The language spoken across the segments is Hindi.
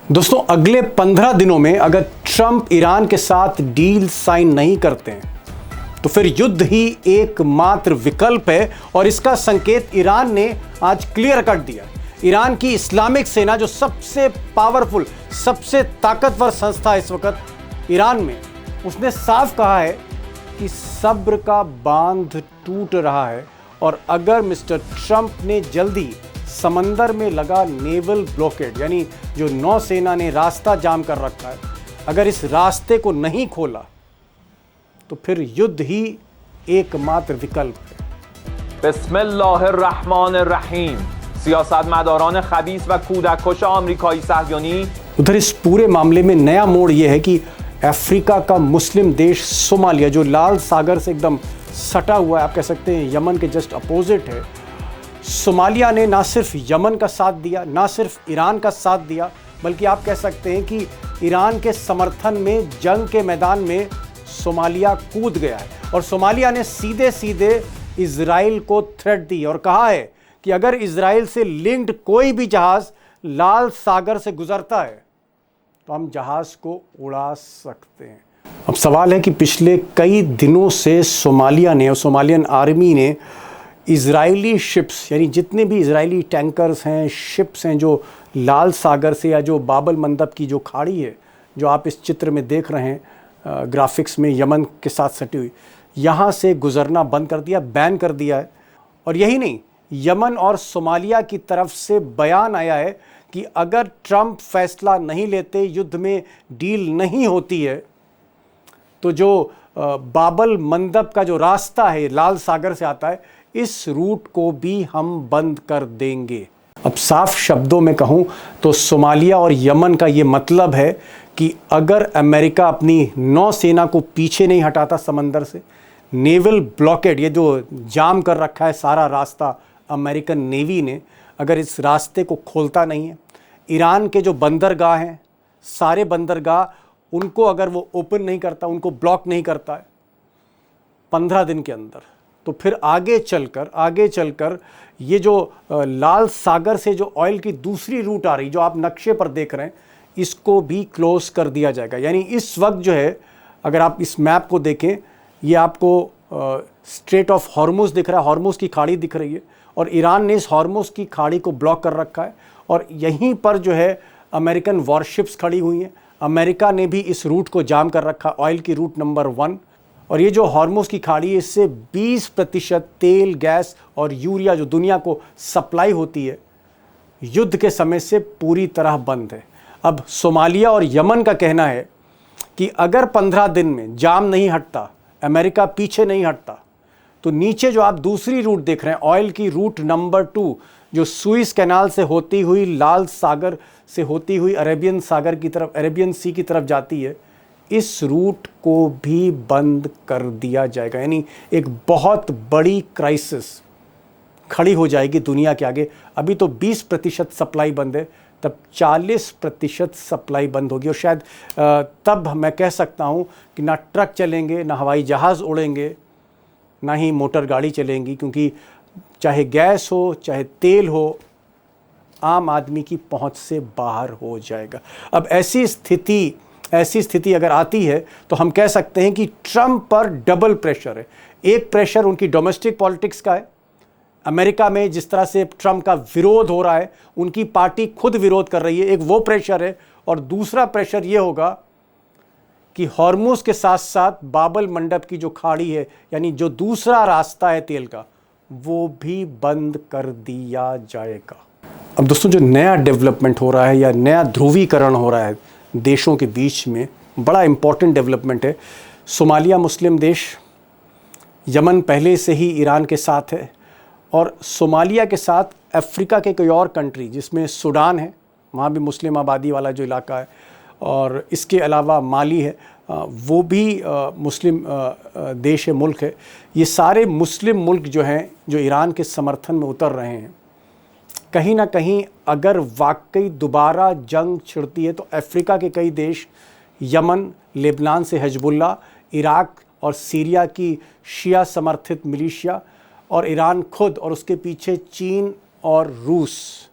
दोस्तों, अगले 15 दिनों में अगर ट्रंप ईरान के साथ डील साइन नहीं करते हैं तो फिर युद्ध ही एकमात्र विकल्प है। और इसका संकेत ईरान ने आज क्लियर कर दिया। ईरान की इस्लामिक सेना, जो सबसे पावरफुल, सबसे ताकतवर संस्था है इस वक्त ईरान में, उसने साफ कहा है कि सब्र का बांध टूट रहा है। और अगर मिस्टर ट्रंप ने जल्दी समंदर में लगा नेवल ब्लॉकेड, यानी जो नौसेना ने रास्ता जाम कर रखा है, अगर इस रास्ते को नहीं खोला तो फिर युद्ध ही एकमात्र विकल्प है। बिस्मिल्लाहिर्रहमानिर्रहीम। सियासतमदारान खबीस व कूदककश अमेरिकाई सहयोनी। उधर इस पूरे मामले में नया मोड़ यह है कि अफ्रीका का मुस्लिम देश सोमालिया, जो लाल सागर से एकदम सटा हुआ है, आप कह सकते हैं यमन के जस्ट अपोजिट है, सोमालिया ने ना सिर्फ यमन का साथ दिया, ना सिर्फ ईरान का साथ दिया, बल्कि आप कह सकते हैं कि ईरान के समर्थन में जंग के मैदान में सोमालिया कूद गया है। और सोमालिया ने सीधे सीधे इजराइल को थ्रेट दी और कहा है कि अगर इजराइल से लिंक्ड कोई भी जहाज़ लाल सागर से गुजरता है तो हम जहाज़ को उड़ा सकते हैं। अब सवाल है कि पिछले कई दिनों से सोमालिया ने और सोमालियन आर्मी ने इजरायली शिप्स, यानी जितने भी इजरायली टैंकर्स हैं, शिप्स हैं, जो लाल सागर से या जो बाबल मंदब की जो खाड़ी है, जो आप इस चित्र में देख रहे हैं ग्राफिक्स में यमन के साथ सटी हुई, यहाँ से गुजरना बंद कर दिया, बैन कर दिया है। और यही नहीं, यमन और सोमालिया की तरफ से बयान आया है कि अगर ट्रंप फैसला नहीं लेते, युद्ध में डील नहीं होती है, तो जो बाबल मंदब का जो रास्ता है लाल सागर से आता है, इस रूट को भी हम बंद कर देंगे। अब साफ शब्दों में कहूं तो सोमालिया और यमन का ये मतलब है कि अगर अमेरिका अपनी नौसेना को पीछे नहीं हटाता समंदर से, नेवल ब्लॉकेड, ये जो जाम कर रखा है सारा रास्ता अमेरिकन नेवी ने, अगर इस रास्ते को खोलता नहीं है, ईरान के जो बंदरगाह हैं, सारे बंदरगाह, उनको अगर वो ओपन नहीं करता, उनको ब्लॉक नहीं करता है 15 दिन के अंदर, तो फिर आगे चलकर ये जो लाल सागर से जो ऑयल की दूसरी रूट आ रही, जो आप नक्शे पर देख रहे हैं, इसको भी क्लोज कर दिया जाएगा। यानी इस वक्त जो है, अगर आप इस मैप को देखें, ये आपको स्ट्रेट ऑफ हॉर्मुज दिख रहा है, हॉर्मुज की खाड़ी दिख रही है, और ईरान ने इस हॉर्मुज की खाड़ी को ब्लॉक कर रखा है। और यहीं पर जो है अमेरिकन वॉरशिप्स खड़ी हुई हैं। अमेरिका ने भी इस रूट को जाम कर रखा, ऑयल की रूट नंबर 1। और ये जो हॉर्मुज की खाड़ी है, इससे 20% तेल, गैस और यूरिया जो दुनिया को सप्लाई होती है, युद्ध के समय से पूरी तरह बंद है। अब सोमालिया और यमन का कहना है कि अगर 15 दिन में जाम नहीं हटता, अमेरिका पीछे नहीं हटता, तो नीचे जो आप दूसरी रूट देख रहे हैं, ऑयल की रूट नंबर 2, जो सुइस कैनाल से होती हुई, लाल सागर से होती हुई अरेबियन सागर की तरफ, अरेबियन सी की तरफ जाती है, इस रूट को भी बंद कर दिया जाएगा। यानी एक बहुत बड़ी क्राइसिस खड़ी हो जाएगी दुनिया के आगे। अभी तो 20% सप्लाई बंद है, तब 40% सप्लाई बंद होगी। और शायद तब मैं कह सकता हूँ कि ना ट्रक चलेंगे, ना हवाई जहाज़ उड़ेंगे, ना ही मोटर गाड़ी चलेंगी, क्योंकि चाहे गैस हो, चाहे तेल हो, आम आदमी की पहुँच से बाहर हो जाएगा। अब ऐसी स्थिति अगर आती है तो हम कह सकते हैं कि ट्रंप पर डबल प्रेशर है। एक प्रेशर उनकी डोमेस्टिक पॉलिटिक्स का है, अमेरिका में जिस तरह से ट्रंप का विरोध हो रहा है, उनकी पार्टी खुद विरोध कर रही है, एक वो प्रेशर है। और दूसरा प्रेशर ये होगा कि हॉर्मुज के साथ साथ बाबल मंडप की जो खाड़ी है, यानी जो दूसरा रास्ता है तेल का, वो भी बंद कर दिया जाएगा। अब दोस्तों, जो नया डेवलपमेंट हो रहा है या नया ध्रुवीकरण हो रहा है देशों के बीच में, बड़ा इंपॉर्टेंट डेवलपमेंट है। सोमालिया मुस्लिम देश, यमन पहले से ही ईरान के साथ है, और सोमालिया के साथ अफ्रीका के कोई और कंट्री जिसमें सूडान है, वहाँ भी मुस्लिम आबादी वाला जो इलाका है, और इसके अलावा माली है, वो भी मुस्लिम देश है, मुल्क है। ये सारे मुस्लिम मुल्क जो हैं, जो ईरान के समर्थन में उतर रहे हैं, कहीं ना कहीं अगर वाकई दोबारा जंग छिड़ती है तो अफ्रीका के कई देश, यमन, लेबनान से हिजबुल्लाह, इराक और सीरिया की शिया समर्थित मिलिशिया, और ईरान खुद, और उसके पीछे चीन और रूस,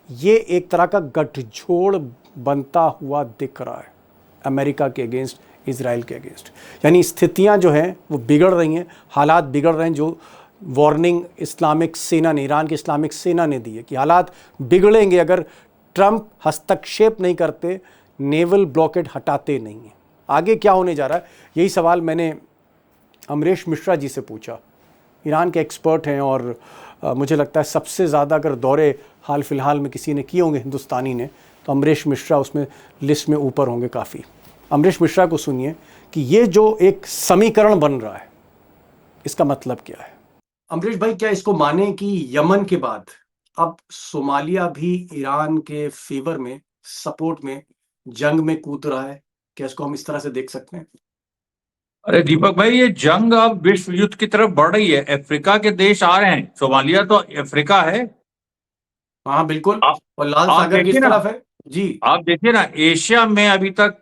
ये एक तरह का गठजोड़ बनता हुआ दिख रहा है अमेरिका के अगेंस्ट, इजराइल के अगेंस्ट। यानी स्थितियां जो हैं वो बिगड़ रही हैं, हालात बिगड़ रहे हैं। जो वार्निंग इस्लामिक सेना ने, ईरान की इस्लामिक सेना ने दी है कि हालात बिगड़ेंगे अगर ट्रंप हस्तक्षेप नहीं करते, नेवल ब्लॉकेड हटाते नहीं हैं। आगे क्या होने जा रहा है, यही सवाल मैंने अमरीश मिश्रा जी से पूछा। ईरान के एक्सपर्ट हैं और मुझे लगता है सबसे ज़्यादा अगर दौरे हाल फिलहाल में किसी ने किए होंगे हिंदुस्तानी ने, तो अमरीश मिश्रा उसमें लिस्ट में ऊपर होंगे काफ़ी। अमरीश मिश्रा को सुनिए कि ये जो एक समीकरण बन रहा है इसका मतलब क्या है। अमरीश भाई, क्या इसको माने कि यमन के बाद अब सोमालिया भी ईरान के फेवर में, सपोर्ट में, जंग में कूद रहा है? क्या इसको हम इस तरह से देख सकते हैं? अरे दीपक भाई, ये जंग अब विश्व युद्ध की तरफ बढ़ रही है। अफ्रीका के देश आ रहे हैं, सोमालिया तो अफ्रीका है। हाँ बिल्कुल, आप और लाल आप सागर देखिए किस ना, तरफ है जी। आप देखिए ना, एशिया में अभी तक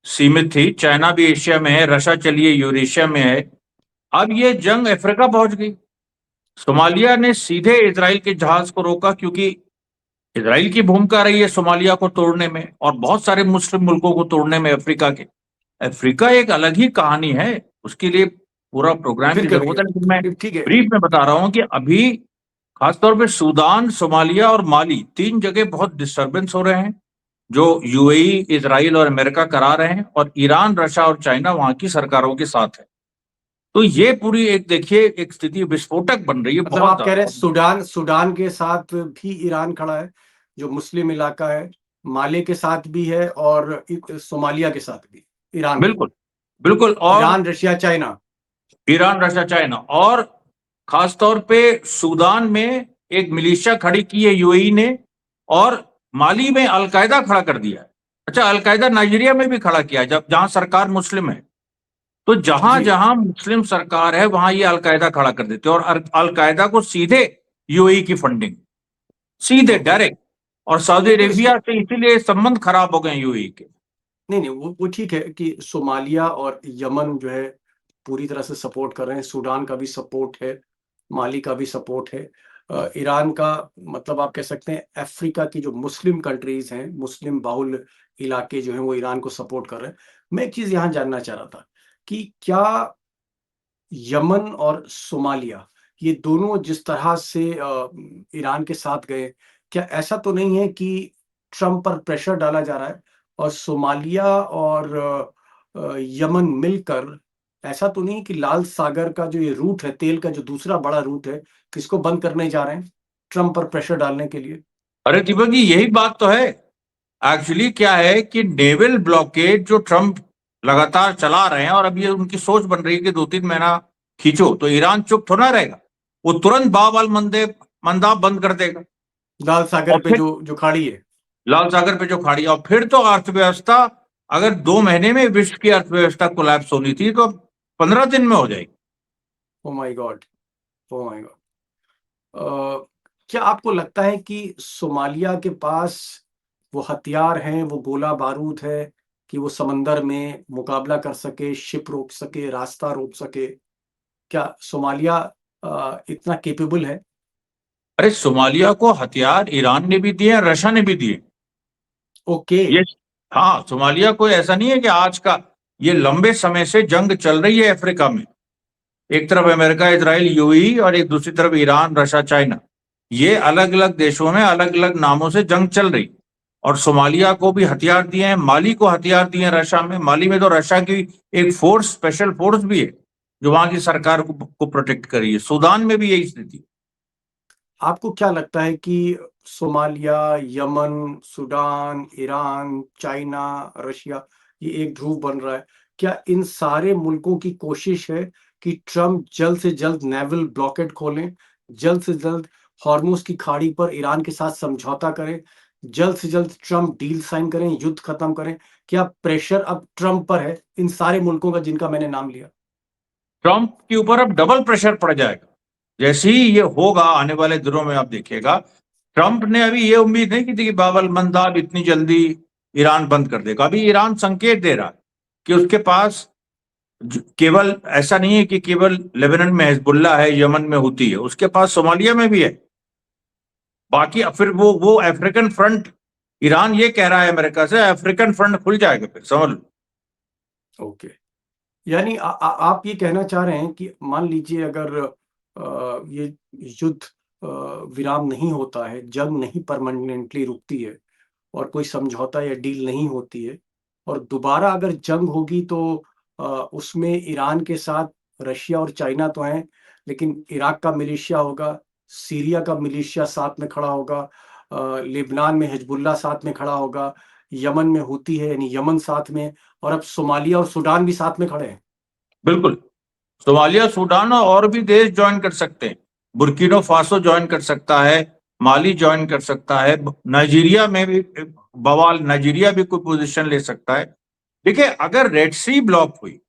सीमित थी, चाइना भी एशिया में है, रशिया चलिए यूरेशिया में है, अब ये जंग अफ्रीका पहुंच गई। सोमालिया ने सीधे इजराइल के जहाज को रोका, क्योंकि इजराइल की भूमिका रही है सोमालिया को तोड़ने में और बहुत सारे मुस्लिम मुल्कों को तोड़ने में अफ्रीका के। अफ्रीका एक अलग ही कहानी है, उसके लिए पूरा प्रोग्राम की फिर जरूरत है, लेकिन मैं करेंगे, ठीक है। ब्रीफ में बता रहा हूं कि अभी खासतौर पे सूडान, सोमालिया और माली, तीन जगह बहुत डिस्टरबेंस हो रहे हैं, जो यूएई, इजराइल और अमेरिका करा रहे हैं, और ईरान, रशिया और चाइना वहां की सरकारों के साथ है। तो ये पूरी एक देखिए एक स्थिति विस्फोटक बन रही है, मतलब बहुत आप कह रहे हैं ज्यादा। सूडान के साथ भी ईरान खड़ा है, जो मुस्लिम इलाका है, माले के साथ भी है, और सोमालिया के साथ भी ईरान है। बिल्कुल बिल्कुल। और Iran, Russia, China. Iran, Russia, China, और खासतौर पे सूडान में एक मिलिशिया खड़ी की है यूएई ने, और माली में अलकायदा खड़ा कर दिया है। अच्छा, अलकायदा नाइजीरिया में भी खड़ा किया है, जब जहां सरकार मुस्लिम है। तो जहां जी जहां मुस्लिम सरकार है वहां ये अलकायदा खड़ा कर देते हैं, और अलकायदा को सीधे यूएई की फंडिंग, सीधे ओके। डायरेक्ट। और सऊदी तो इसके, अरेबिया से इसीलिए संबंध खराब हो गए यूएई के। नहीं नहीं, वो ठीक है कि सोमालिया और यमन जो है पूरी तरह से सपोर्ट कर रहे हैं, सूडान का भी सपोर्ट है, माली का भी सपोर्ट है, ईरान का, मतलब आप कह सकते हैं अफ्रीका की जो मुस्लिम कंट्रीज हैं, मुस्लिम बाहुल इलाके जो हैं, वो ईरान को सपोर्ट कर रहे हैं। मैं एक चीज यहाँ जानना चाह रहा था कि क्या यमन और सोमालिया, ये दोनों जिस तरह से ईरान के साथ गए, क्या ऐसा तो नहीं है कि ट्रंप पर प्रेशर डाला जा रहा है और सोमालिया और यमन मिलकर, ऐसा तो नहीं कि लाल सागर का जो ये रूट है, तेल का जो दूसरा बड़ा रूट है, किसको बंद करने जा रहे हैं ट्रंप पर प्रेशर डालने के लिए? अरे दीपक जी, यही बात तो है। एक्चुअली क्या है कि नेवल ब्लॉकेज जो ट्रंप लगातार चला रहे हैं, और अब ये उनकी सोच बन रही है कि 2-3 महीना खींचो तो ईरान चुप थोड़ा रहेगा, वो तुरंत बाब अल मंदाब बंद कर देगा। लाल सागर और पे फिर जो जो खाड़ी है। लाल सागर पे जो खाड़ी, और फिर तो अर्थव्यवस्था, अगर 2 महीने में विश्व की अर्थव्यवस्था कोलैप्स होनी थी तो 15 दिन में हो जाएगी। Oh my God, oh my God. क्या आपको लगता है कि सोमालिया के पास वो हथियार हैं, वो गोला बारूद है कि वो समंदर में मुकाबला कर सके, शिप रोक सके, रास्ता रोक सके? क्या सोमालिया इतना केपेबल है? अरे सोमालिया को हथियार ईरान ने भी दिए, रशिया ने भी दिए। ओके। ये, हाँ, सोमालिया कोई ऐसा नहीं है कि आज का, ये लंबे समय से जंग चल रही है अफ्रीका में। एक तरफ अमेरिका, इजराइल, यूएई, और एक दूसरी तरफ ईरान, रशिया, चाइना, ये अलग अलग देशों में अलग अलग नामों से जंग चल रही। और सोमालिया को भी हथियार दिए हैं, माली को हथियार दिए हैं रशिया में। माली में तो रशिया की एक फोर्स, स्पेशल फोर्स भी है जो वहां की सरकार को प्रोटेक्ट कर रही है। सूडान में भी यही स्थिति। आपको क्या लगता है कि Somalia, Yemen, Sudan, Iran, China, Russia, ये एक ध्रुव बन रहा है? क्या इन सारे मुल्कों की कोशिश है कि ट्रंप जल्द से जल्द नेवल ब्लॉकेड खोलें, जल्द से जल्द हॉर्मुज की खाड़ी पर ईरान के साथ समझौता करें, जल्द से जल्द ट्रंप डील साइन करें, युद्ध खत्म करें? क्या प्रेशर अब ट्रंप पर है, इन सारे मुल्कों का जिनका मैंने नाम लिया? ट्रंप के ऊपर अब डबल प्रेशर पड़ जाएगा जैसे ही ये होगा आने वाले दिनों में। आप देखिएगा, ट्रंप ने अभी ये उम्मीद नहीं की थी कि बाबल मंदाब इतनी जल्दी ईरान बंद कर देगा। अभी ईरान संकेत दे रहा है कि उसके पास केवल ऐसा नहीं है कि केवल लेबनान में हिजबुल्लाह है, यमन में हुती है, उसके पास सोमालिया में भी है। बाकी फिर वो अफ्रीकन फ्रंट ईरान ये कह रहा है अमेरिका से, अफ्रीकन फ्रंट खुल जाएगा, फिर समझ लो। ओके, यानी आप ये कहना चाह रहे हैं कि मान लीजिए अगर ये युद्ध विराम नहीं होता है, जंग नहीं परमानेंटली रुकती है और कोई समझौता या डील नहीं होती है और दोबारा अगर जंग होगी तो उसमें ईरान के साथ रशिया और चाइना तो हैं, लेकिन इराक का मिलिशिया होगा, सीरिया का मिलिशिया साथ में खड़ा होगा, लेबनान में हिजबुल्लाह साथ में खड़ा होगा, यमन में हुती है यानी यमन साथ में, और अब सोमालिया और सूडान भी साथ में खड़े हैं। बिल्कुल, सोमालिया, सूडान और भी देश ज्वाइन कर सकते हैं। बुर्किनो फासो ज्वाइन कर सकता है, माली ज्वाइन कर सकता है, नाइजीरिया में भी बवाल, नाइजीरिया भी कोई पोजीशन ले सकता है। देखिए, अगर रेड सी ब्लॉक हुई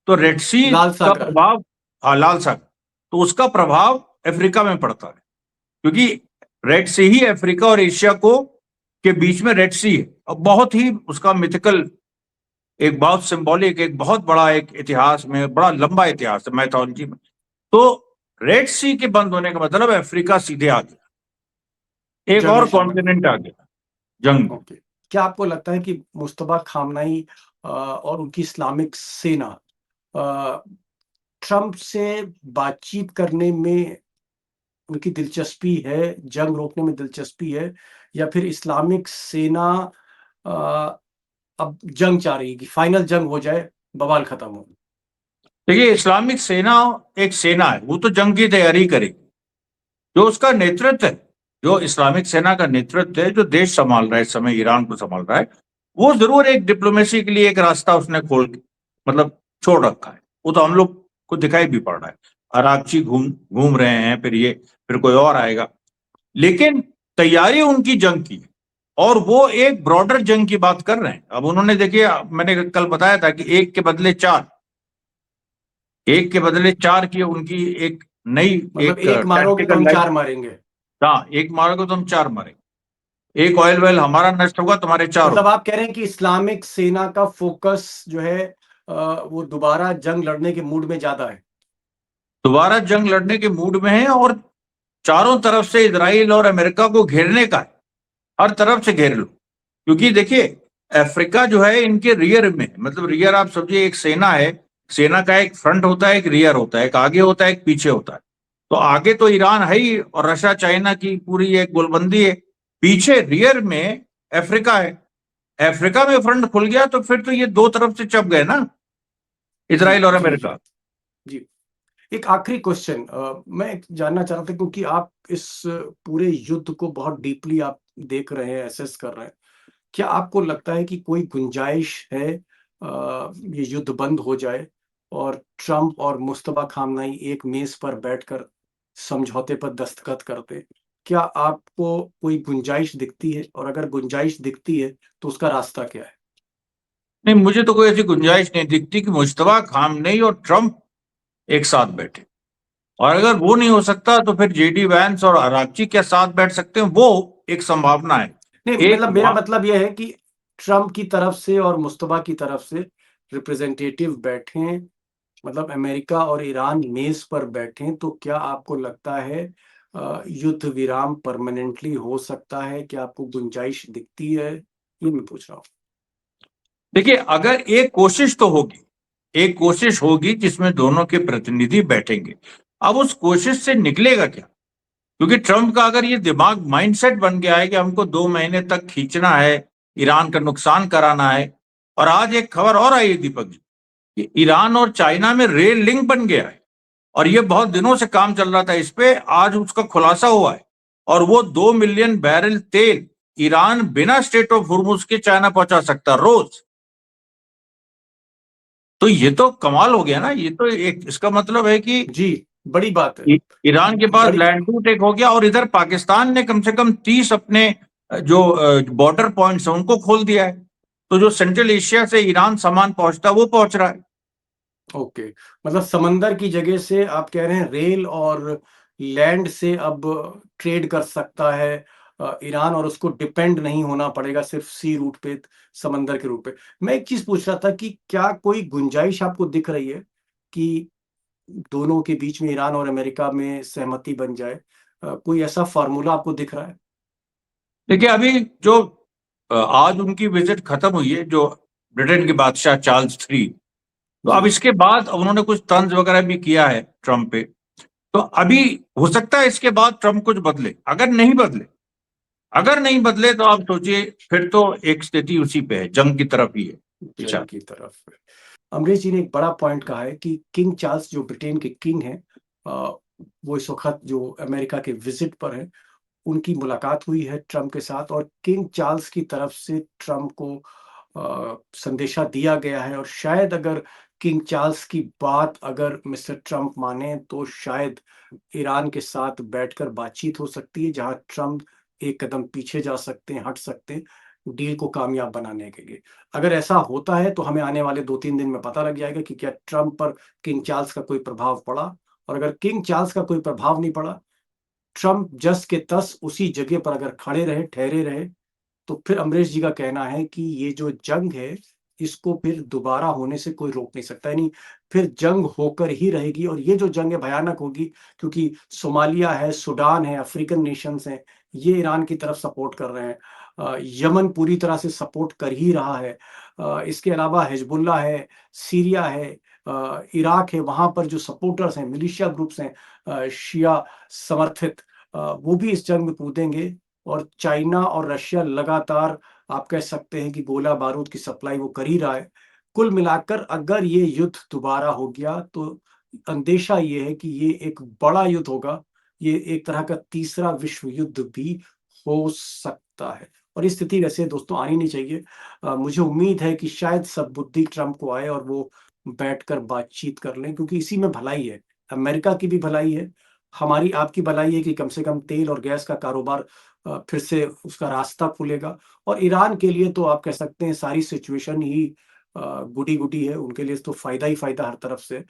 तो रेड सी लाल का सागर। प्रभाव, लाल सागर, तो उसका प्रभाव अफ्रीका में पड़ता है, क्योंकि रेड सी ही अफ्रीका और एशिया को के बीच में रेड सी है, और बहुत ही उसका मिथिकल, एक बहुत सिंबॉलिक, एक बहुत बड़ा एक इतिहास में, बड़ा लंबा इतिहास है मैथोलॉजी में। तो रेड सी के बंद होने का मतलब अफ्रीका सीधे आ गया, एक जंग और में शामिल। कॉन्टिनेंट आ गया जंग में। ओके, क्या आपको लगता है कि मुस्तफा खामनाई और उनकी इस्लामिक सेना ट्रंप से बातचीत करने में उनकी दिलचस्पी है, जंग रोकने में दिलचस्पी है, या फिर इस्लामिक सेना अ, अब जंग चाह रही है कि फाइनल जंग हो जाए, बवाल खत्म हो? देखिए, इस्लामिक सेना एक सेना है, वो तो जंग की तैयारी करेगी। जो उसका नेतृत्व है, जो इस्लामिक सेना का नेतृत्व है, जो देश संभाल रहा है इस समय, ईरान को संभाल रहा है, वो जरूर एक डिप्लोमेसी के लिए एक रास्ता उसने खोल के मतलब छोड़ रखा है। वो तो हम लोग को दिखाई भी पड़ रहा है, अरागची घूम घूम रहे हैं, फिर कोई और आएगा, लेकिन तैयारी उनकी जंग की है, और वो एक ब्रॉडर जंग की बात कर रहे हैं। अब उन्होंने, देखिए, मैंने कल बताया था कि एक के बदले चार की उनकी एक नई, मतलब एक एक मारोगे तो टैक्टिकल हम लाइन। चार मारेंगे। हाँ, एक मारोगे तो हम चार मारेंगे, एक ऑयल वेल हमारा नष्ट होगा, तुम्हारे चार मतलब होगा। आप कह रहे हैं कि इस्लामिक सेना का फोकस जो है वो दोबारा जंग लड़ने के मूड में ज्यादा है। दोबारा जंग लड़ने के मूड में है, और चारों तरफ से इजराइल और अमेरिका को घेरने का है, हर तरफ से घेर लो। क्योंकि देखिए, अफ्रीका जो है इनके रियर में, मतलब रियर आप समझिए, एक सेना है, सेना का एक फ्रंट होता है, एक रियर होता है, एक आगे होता है, एक पीछे होता है। तो आगे तो ईरान है ही, और रशिया चाइना की पूरी एक गोलबंदी है। पीछे रियर में अफ्रीका है। अफ्रीका में फ्रंट खुल गया तो फिर तो ये दो तरफ से चप गए ना, जी इजराइल और जी जी अमेरिका। जी। एक आखिरी क्वेश्चन मैं जानना चाह रहा था, क्योंकि आप इस पूरे युद्ध को बहुत डीपली आप देख रहे हैं, एसेस कर रहे हैं। क्या आपको लगता है कि कोई गुंजाइश है ये युद्ध बंद हो जाए और ट्रंप और मुस्तफा खामनाई एक मेज पर बैठकर समझौते पर दस्तखत करते? क्या आपको कोई गुंजाइश दिखती है, और अगर गुंजाइश दिखती है तो उसका रास्ता क्या है? नहीं, मुझे तो कोई ऐसी गुंजाइश नहीं दिखती कि मुश्तबा खामनेई और ट्रंप एक साथ बैठे। और अगर वो नहीं हो सकता तो फिर जेडी वैंस और अरागची के साथ बैठ सकते हैं, वो एक संभावना है। नहीं, एक मतलब मेरा मतलब यह है कि ट्रंप की तरफ से और मुस्तफा की तरफ से रिप्रेजेंटेटिव बैठे, मतलब अमेरिका और ईरान मेज पर बैठे, तो क्या आपको लगता है युद्ध विराम परमानेंटली हो सकता है? क्या आपको गुंजाइश दिखती है? ये मैं पूछ रहा हूँ। देखिए, अगर एक कोशिश होगी जिसमें दोनों के प्रतिनिधि बैठेंगे। अब उस कोशिश से निकलेगा क्या? क्योंकि ट्रंप का अगर ये दिमाग माइंडसेट बन गया है कि हमको 2 महीने तक खींचना है, ईरान का नुकसान कराना है। और आज एक खबर और आई है, दीपक जी, कि ईरान और चाइना में रेल लिंक बन गया है, और ये बहुत दिनों से काम चल रहा था इस पे, आज उसका खुलासा हुआ है। और वो 2 मिलियन बैरल तेल ईरान बिना स्टेट ऑफ हुर्मुज के चाइना पहुंचा सकता रोज। तो ये तो कमाल हो गया ना। ये तो एक, इसका मतलब है कि जी, बड़ी बात है। ईरान के पास बड़ी। लैंड टू टेक हो गया, और इधर पाकिस्तान ने कम से कम 30 अपने जो बॉर्डर पॉइंट्स हैं उनको खोल दिया है। तो जो सेंट्रल एशिया से ईरान सामान पहुंचता है वो पहुंच रहा है। ओके, मतलब समंदर की जगह से आप कह रहे हैं रेल और लैंड से अब ट्रेड कर सकता है ईरान, और उसको डिपेंड नहीं होना पड़ेगा सिर्फ सी रूट पे, समंदर के रूट पे। मैं एक चीज पूछ रहा था कि क्या कोई गुंजाइश आपको दिख रही है कि दोनों के बीच में, ईरान और अमेरिका में सहमति बन जाए? कोई ऐसा फार्मूला आपको दिख रहा है? देखिए, अभी जो आज उनकी विजिट खत्म हुई है, जो ब्रिटेन के बादशाह चार्ल्स III। तो अब इसके बाद उन्होंने कुछ तंज वगैरह भी किया है ट्रंप पे। तो अभी हो सकता है इसके बाद ट्रंप कुछ बदले। अगर नहीं बदले तो आप सोचिए, फिर तो एक स्थिति उसी पे है, जंग की तरफ ही है पीछा। की तरफ। अमरीश जी ने एक बड़ा पॉइंट कहा है कि किंग चार्ल्स जो ब्रिटेन के किंग हैं, वो इस वक्त जो अमेरिका के विजिट पर है, उनकी मुलाकात हुई है ट्रंप के साथ और किंग चार्ल्स की तरफ से ट्रंप को संदेशा दिया गया है। और शायद अगर किंग चार्ल्स की बात अगर मिस्टर ट्रंप माने तो शायद ईरान के साथ बैठकर बातचीत हो सकती है, जहां ट्रंप एक कदम पीछे जा सकते हैं, हट सकते हैं डील को कामयाब बनाने के लिए। अगर ऐसा होता है तो हमें आने वाले 2-3 दिन में पता लग जाएगा कि क्या ट्रंप पर किंग चार्ल्स का कोई प्रभाव पड़ा। और अगर किंग चार्ल्स का कोई प्रभाव नहीं पड़ा, ट्रंप जस के तस उसी जगह पर अगर खड़े रहे, ठहरे रहे, तो फिर अमरीश जी का कहना है कि ये जो जंग है, इसको फिर दोबारा होने से कोई रोक नहीं सकता। यानी फिर जंग होकर ही रहेगी और ये जो जंग है भयानक होगी, क्योंकि सोमालिया है, सूडान है, अफ्रीकन नेशंस हैं, ये ईरान की तरफ सपोर्ट कर रहे हैं। यमन पूरी तरह से सपोर्ट कर ही रहा है। इसके अलावा हिजबुल्लाह है, सीरिया है, इराक है, वहाँ पर जो सपोर्टर्स हैं, मिलिशिया ग्रुप्स हैं, शिया समर्थित, वो भी इस जंग में कूदेंगे। और चाइना और रशिया लगातार आप कह सकते हैं कि गोला बारूद की सप्लाई वो कर ही रहा है। कुल मिलाकर अगर ये युद्ध दोबारा हो गया तो अंदेशा ये है कि ये एक बड़ा युद्ध होगा। ये एक तरह का तीसरा विश्व युद्ध भी हो सकता है और इस स्थिति वैसे दोस्तों आनी नहीं चाहिए। मुझे उम्मीद है कि शायद सद्बुद्धि ट्रंप को आए और वो बैठकर बातचीत कर लें, क्योंकि इसी में भलाई है। अमेरिका की भी भलाई है, हमारी आपकी भलाई है कि कम से कम तेल और गैस का कारोबार फिर से उसका रास्ता खुलेगा। और ईरान के लिए तो आप कह सकते हैं सारी सिचुएशन ही गुडी गुडी है, उनके लिए तो फायदा ही फायदा हर तरफ से।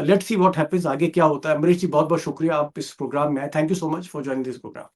लेट्स सी व्हाट हैपेंस, आगे क्या होता है। अमरीश जी बहुत बहुत शुक्रिया, आप इस प्रोग्राम में आए। Thank you so much for joining this programme.